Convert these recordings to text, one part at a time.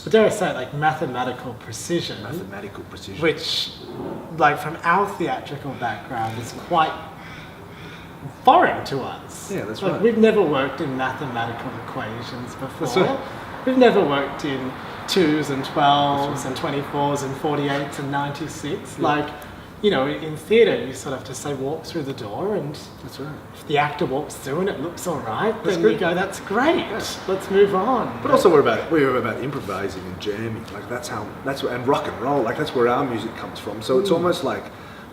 But dare I say, like mathematical precision. Mathematical precision. Which, like from our theatrical background, is quite foreign to us. Yeah, that's like, right. We've never worked in mathematical equations before. That's right. We've never worked in 2s and 12s and 24s and 48s and 96. Yeah. Like, you know, in theatre, you sort of have to say walk through the door, and That's right. if the actor walks through and it looks all right, That's then good. you go, that's great. Let's move on. But also we're about improvising and jamming. Like and rock and roll. Like that's where our music comes from. So it's almost like,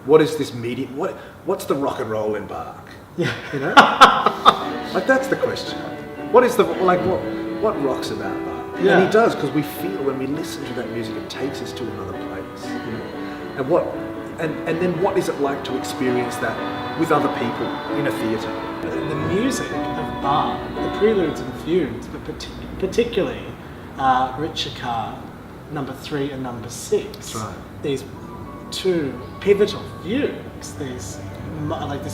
what is this medium? What's the rock and roll in Bach? Yeah. You know? Like that's the question. What is what rocks about Bach? Yeah. And he does, because we feel when we listen to that music, it takes us to another place. You know? And then what is it like to experience that with other people in a theatre? The music of Bach, the preludes and fugues, but particularly RICERCAR number 3 and number 6. That's right. These two pivotal fugues, this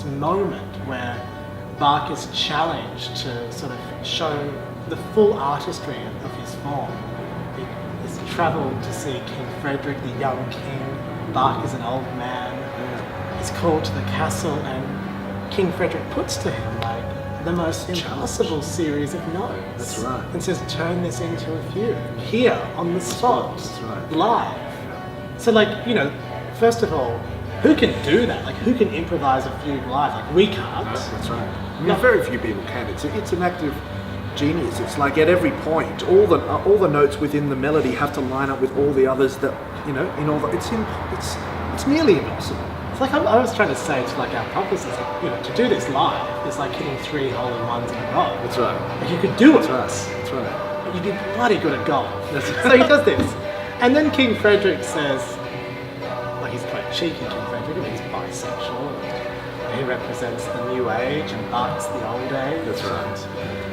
moment where Bach is challenged to sort of show the full artistry of his form. He's travelled to see King Frederick, the young king. Bach is an old man. He's called to the castle, and King Frederick puts to him like the most impossible series of notes. That's right. And says, turn this into a fugue here on the spot, That's right. live. So, like, you know, first of all, who can do that? Like, who can improvise a fugue live? Like, we can't. That's right. I mean, very few people can. It's an act of genius. It's like at every point, all the notes within the melody have to line up with all the others that, you know, in all the, it's nearly impossible. It's like I was trying to say to like our publicist, like, you know, to do this live is like hitting 3 hole-in-ones in a row. That's right. Like, you could do it. That's right. But you'd be bloody good at golf. So he does this. And then King Frederick says, like, he's quite cheeky, King Frederick, and he's bisexual. And he represents the new age, and Bach's the old age. That's right.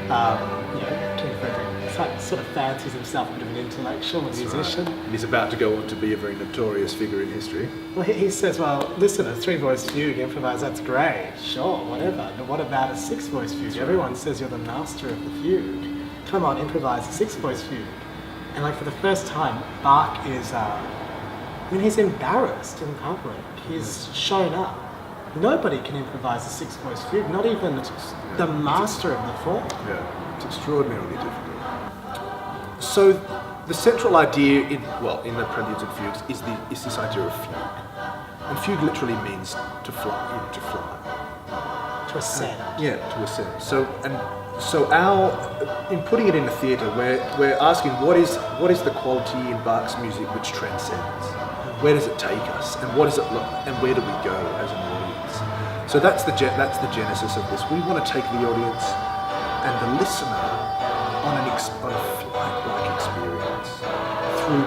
You know, King Frederick sort of fancies himself a bit of an intellectual, a musician. Right. And he's about to go on to be a very notorious figure in history. Well, he says, well, listen, a 3-voice fugue, improvise, that's great, sure, whatever. But what about a 6-voice fugue? Everyone says you're the master of the fugue. Come on, improvise a 6-voice fugue. And like for the first time, Bach is, he's embarrassed in public. He's shown up. Nobody can improvise a 6-voice fugue, not even the master of the form. Yeah, it's extraordinarily difficult. So the central idea in the preludes and fugues is this idea of fugue. And fugue literally means to fly, to fly. To ascend. To ascend. So in putting it in a theatre, we're asking what is the quality in Bach's music which transcends? Where does it take us? And what does it look? And where do we go as an audience? So that's the genesis of this. We want to take the audience and the listener on a flight-like experience through